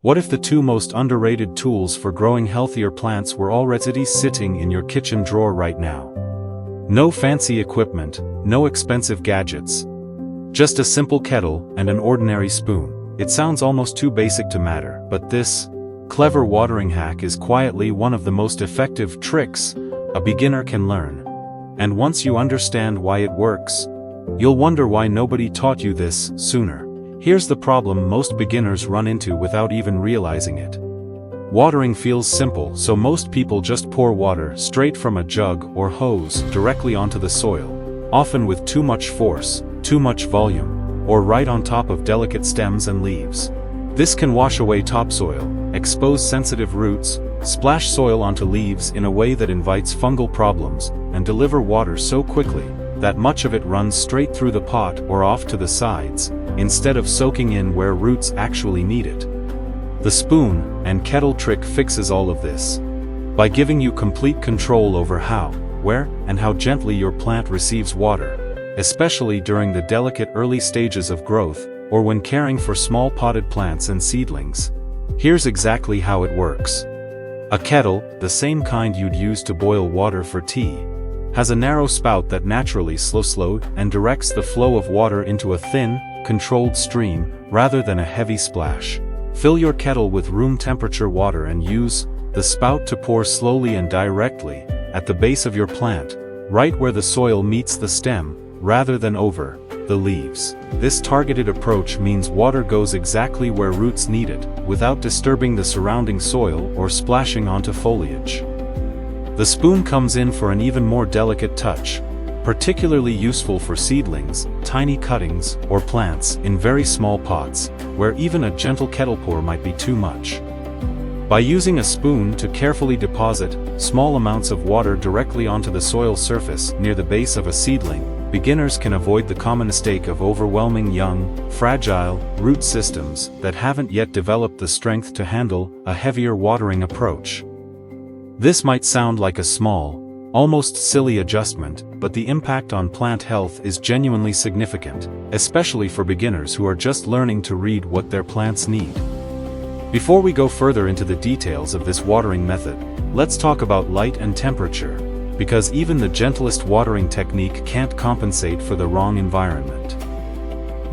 What if the two most underrated tools for growing healthier plants were already sitting in your kitchen drawer right now? No fancy equipment, no expensive gadgets. Just a simple kettle and an ordinary spoon. It sounds almost too basic to matter, but this clever watering hack is quietly one of the most effective tricks a beginner can learn. And once you understand why it works, you'll wonder why nobody taught you this sooner. Here's the problem most beginners run into without even realizing it. Watering feels simple, so most people just pour water straight from a jug or hose directly onto the soil, often with too much force, too much volume, or right on top of delicate stems and leaves. This can wash away topsoil, expose sensitive roots, splash soil onto leaves in a way that invites fungal problems, and deliver water so quickly that much of it runs straight through the pot or off to the sides, instead of soaking in where roots actually need it. The spoon and kettle trick fixes all of this by giving you complete control over how, where, and how gently your plant receives water, especially during the delicate early stages of growth or when caring for small potted plants and seedlings. Here's exactly how it works. A kettle, the same kind you'd use to boil water for tea, has a narrow spout that naturally slows and directs the flow of water into a thin, controlled stream rather than a heavy splash. Fill your kettle with room temperature water and use the spout to pour slowly and directly at the base of your plant, right where the soil meets the stem, rather than over the leaves. This targeted approach means water goes exactly where roots need it, without disturbing the surrounding soil or splashing onto foliage. The spoon comes in for an even more delicate touch, particularly useful for seedlings, tiny cuttings, or plants in very small pots, where even a gentle kettle pour might be too much. By using a spoon to carefully deposit small amounts of water directly onto the soil surface near the base of a seedling, beginners can avoid the common mistake of overwhelming young, fragile root systems that haven't yet developed the strength to handle a heavier watering approach. This might sound like a small, almost silly adjustment, but the impact on plant health is genuinely significant, especially for beginners who are just learning to read what their plants need. Before we go further into the details of this watering method, let's talk about light and temperature, because even the gentlest watering technique can't compensate for the wrong environment.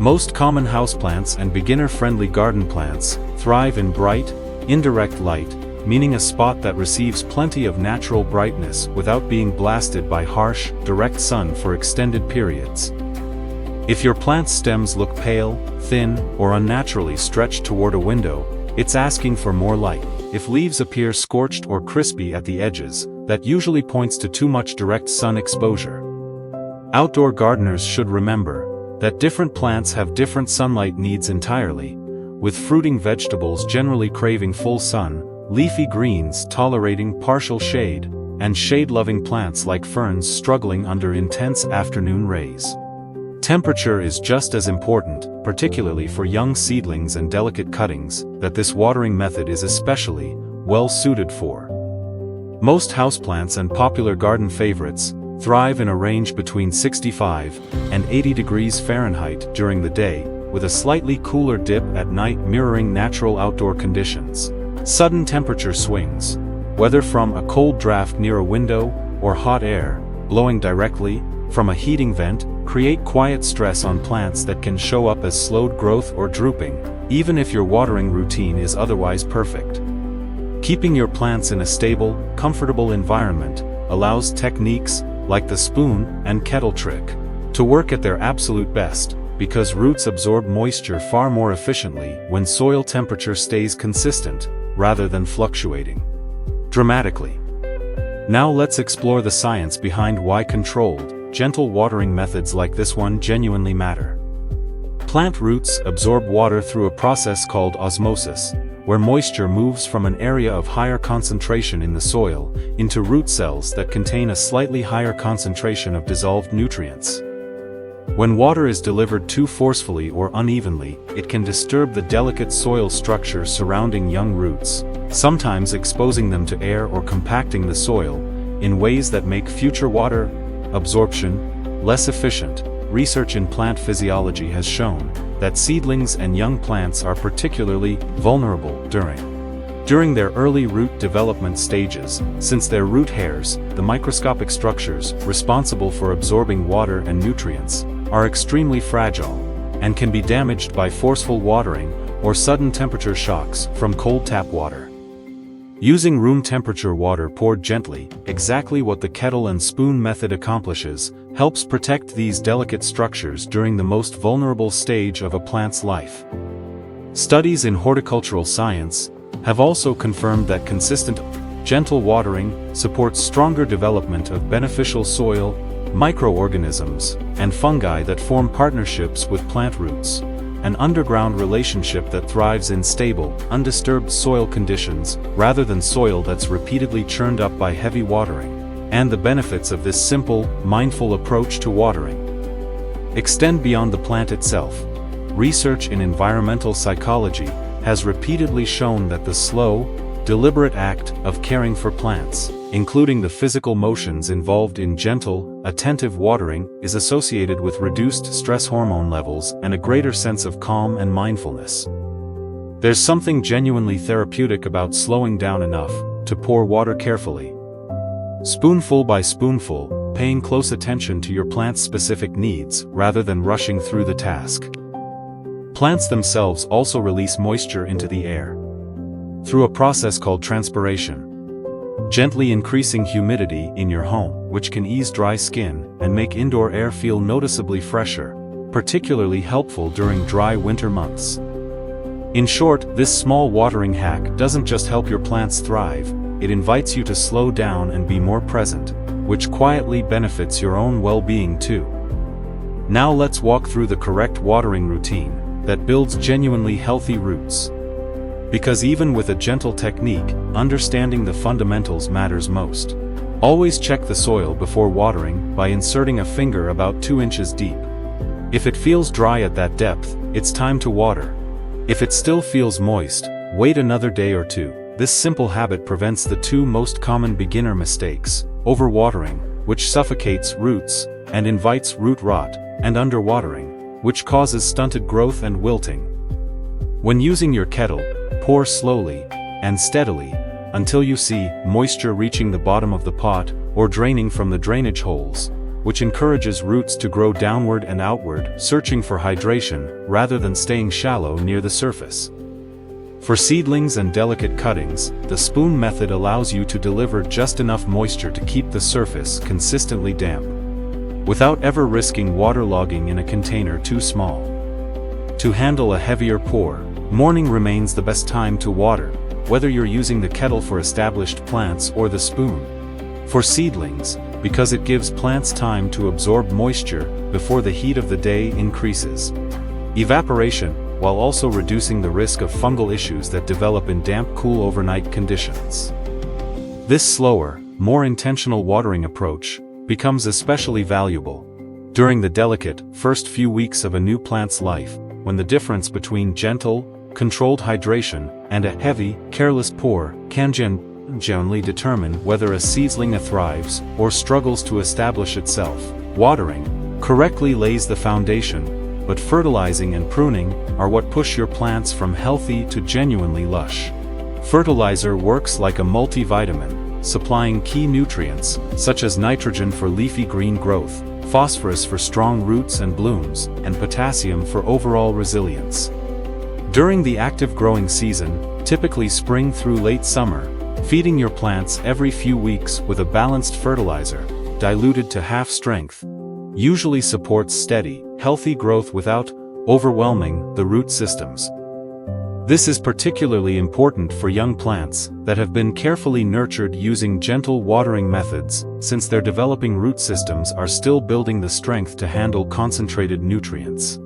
Most common houseplants and beginner-friendly garden plants thrive in bright, indirect light, meaning a spot that receives plenty of natural brightness without being blasted by harsh, direct sun for extended periods. If your plant's stems look pale, thin, or unnaturally stretched toward a window, it's asking for more light. If leaves appear scorched or crispy at the edges, that usually points to too much direct sun exposure. Outdoor gardeners should remember that different plants have different sunlight needs entirely, with fruiting vegetables generally craving full sun, leafy greens tolerating partial shade, and shade-loving plants like ferns struggling under intense afternoon rays. Temperature is just as important, particularly for young seedlings and delicate cuttings, that this watering method is especially well suited for. Most houseplants and popular garden favorites thrive in a range between 65 and 80 degrees Fahrenheit during the day, with a slightly cooler dip at night mirroring natural outdoor conditions. Sudden temperature swings, whether from a cold draft near a window or hot air blowing directly from a heating vent, create quiet stress on plants that can show up as slowed growth or drooping, even if your watering routine is otherwise perfect. Keeping your plants in a stable, comfortable environment allows techniques like the spoon and kettle trick to work at their absolute best, because roots absorb moisture far more efficiently when soil temperature stays consistent, rather than fluctuating dramatically. Now let's explore the science behind why controlled, gentle watering methods like this one genuinely matter. Plant roots absorb water through a process called osmosis, where moisture moves from an area of higher concentration in the soil into root cells that contain a slightly higher concentration of dissolved nutrients. When water is delivered too forcefully or unevenly, it can disturb the delicate soil structure surrounding young roots, sometimes exposing them to air or compacting the soil in ways that make future water absorption less efficient. Research in plant physiology has shown that seedlings and young plants are particularly vulnerable during their early root development stages, since their root hairs, the microscopic structures responsible for absorbing water and nutrients, are extremely fragile and can be damaged by forceful watering or sudden temperature shocks from cold tap water. Using room temperature water poured gently, exactly what the kettle and spoon method accomplishes, helps protect these delicate structures during the most vulnerable stage of a plant's life. Studies in horticultural science have also confirmed that consistent, gentle watering supports stronger development of beneficial soil, microorganisms, and fungi that form partnerships with plant roots, an underground relationship that thrives in stable, undisturbed soil conditions rather than soil that's repeatedly churned up by heavy watering, and the benefits of this simple, mindful approach to watering extend beyond the plant itself. Research in environmental psychology has repeatedly shown that the slow, deliberate act of caring for plants, including the physical motions involved in gentle, attentive watering, is associated with reduced stress hormone levels and a greater sense of calm and mindfulness. There's something genuinely therapeutic about slowing down enough to pour water carefully, spoonful by spoonful, paying close attention to your plant's specific needs rather than rushing through the task. Plants themselves also release moisture into the air through a process called transpiration, gently increasing humidity in your home, which can ease dry skin and make indoor air feel noticeably fresher, particularly helpful during dry winter months. In short, this small watering hack doesn't just help your plants thrive, it invites you to slow down and be more present, which quietly benefits your own well-being too. Now let's walk through the correct watering routine that builds genuinely healthy roots. Because even with a gentle technique, understanding the fundamentals matters most. Always check the soil before watering by inserting a finger about 2 inches deep. If it feels dry at that depth, it's time to water. If it still feels moist, wait another day or two. This simple habit prevents the two most common beginner mistakes: overwatering, which suffocates roots and invites root rot, and underwatering, which causes stunted growth and wilting. When using your kettle, pour slowly and steadily until you see moisture reaching the bottom of the pot or draining from the drainage holes, which encourages roots to grow downward and outward, searching for hydration rather than staying shallow near the surface. For seedlings and delicate cuttings, the spoon method allows you to deliver just enough moisture to keep the surface consistently damp, without ever risking waterlogging in a container too small. To handle a heavier pour, morning remains the best time to water, whether you're using the kettle for established plants or the spoon for seedlings, because it gives plants time to absorb moisture before the heat of the day increases evaporation, while also reducing the risk of fungal issues that develop in damp, cool overnight conditions. This slower, more intentional watering approach becomes especially valuable during the delicate, first few weeks of a new plant's life, when the difference between gentle, controlled hydration and a heavy, careless pour can generally determine whether a seedling thrives or struggles to establish itself. Watering correctly lays the foundation, but fertilizing and pruning are what push your plants from healthy to genuinely lush. Fertilizer works like a multivitamin, supplying key nutrients, such as nitrogen for leafy green growth, phosphorus for strong roots and blooms, and potassium for overall resilience. During the active growing season, typically spring through late summer, feeding your plants every few weeks with a balanced fertilizer, diluted to half strength, usually supports steady, healthy growth without overwhelming the root systems. This is particularly important for young plants that have been carefully nurtured using gentle watering methods, since their developing root systems are still building the strength to handle concentrated nutrients.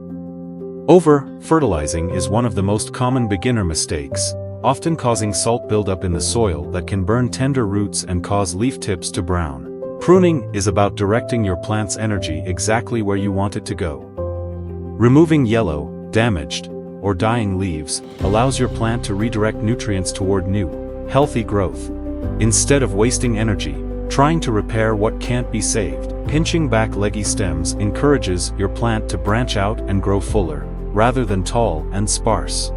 Over-fertilizing is one of the most common beginner mistakes, often causing salt buildup in the soil that can burn tender roots and cause leaf tips to brown. Pruning is about directing your plant's energy exactly where you want it to go. Removing yellow, damaged, or dying leaves allows your plant to redirect nutrients toward new, healthy growth. Instead of wasting energy trying to repair what can't be saved, pinching back leggy stems encourages your plant to branch out and grow fuller, rather than tall and sparse.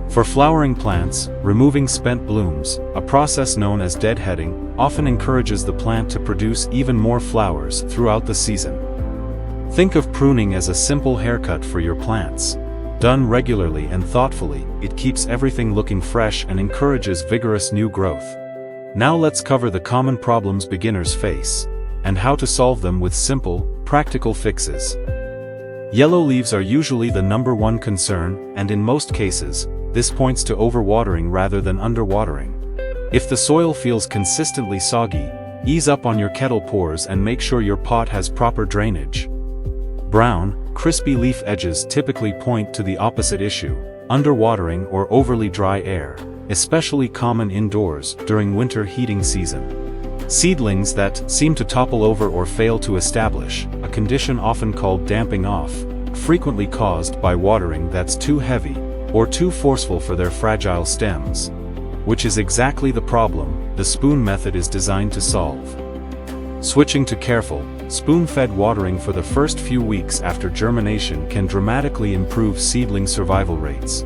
For flowering plants, removing spent blooms, a process known as deadheading, often encourages the plant to produce even more flowers throughout the season. Think of pruning as a simple haircut for your plants. Done regularly and thoughtfully, it keeps everything looking fresh and encourages vigorous new growth. Now let's cover the common problems beginners face, and how to solve them with simple, practical fixes. Yellow leaves are usually the #1 concern, and in most cases, this points to overwatering rather than underwatering. If the soil feels consistently soggy, ease up on your kettle pours and make sure your pot has proper drainage. Brown, crispy leaf edges typically point to the opposite issue, underwatering or overly dry air, especially common indoors during winter heating season. Seedlings that seem to topple over or fail to establish, a condition often called damping off, frequently caused by watering that's too heavy or too forceful for their fragile stems. Which is exactly the problem the spoon method is designed to solve. Switching to careful, spoon-fed watering for the first few weeks after germination can dramatically improve seedling survival rates.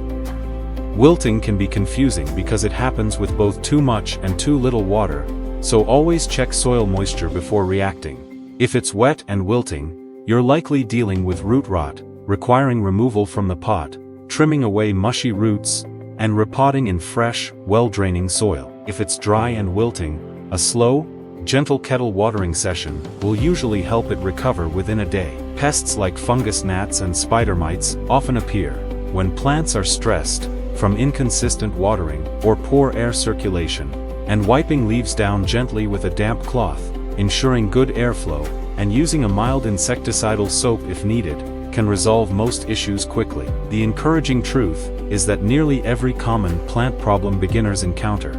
Wilting can be confusing because it happens with both too much and too little water, so always check soil moisture before reacting. If it's wet and wilting, you're likely dealing with root rot, requiring removal from the pot, trimming away mushy roots, and repotting in fresh, well-draining soil. If it's dry and wilting, a slow, gentle kettle watering session will usually help it recover within a day. Pests like fungus gnats and spider mites often appear when plants are stressed from inconsistent watering or poor air circulation, and wiping leaves down gently with a damp cloth, ensuring good airflow, and using a mild insecticidal soap if needed, can resolve most issues quickly. The encouraging truth is that nearly every common plant problem beginners encounter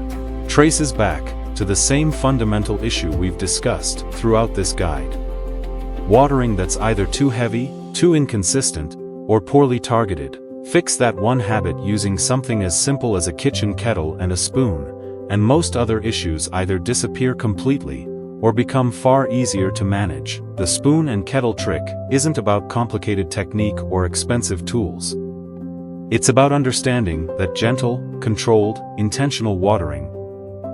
traces back to the same fundamental issue we've discussed throughout this guide. Watering that's either too heavy, too inconsistent, or poorly targeted. Fix that one habit using something as simple as a kitchen kettle and a spoon, and most other issues either disappear completely or become far easier to manage. The spoon and kettle trick isn't about complicated technique or expensive tools. It's about understanding that gentle, controlled, intentional watering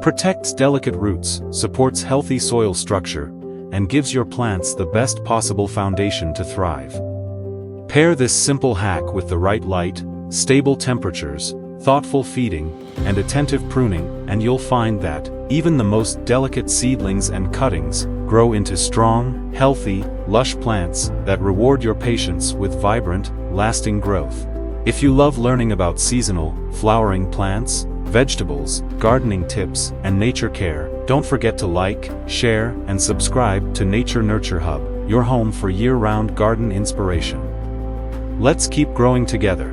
protects delicate roots, supports healthy soil structure, and gives your plants the best possible foundation to thrive. Pair this simple hack with the right light, stable temperatures, thoughtful feeding, and attentive pruning, and you'll find that even the most delicate seedlings and cuttings grow into strong, healthy, lush plants that reward your patience with vibrant, lasting growth. If you love learning about seasonal, flowering plants, vegetables, gardening tips, and nature care, don't forget to like, share, and subscribe to Nature Nurture Hub, your home for year-round garden inspiration. Let's keep growing together.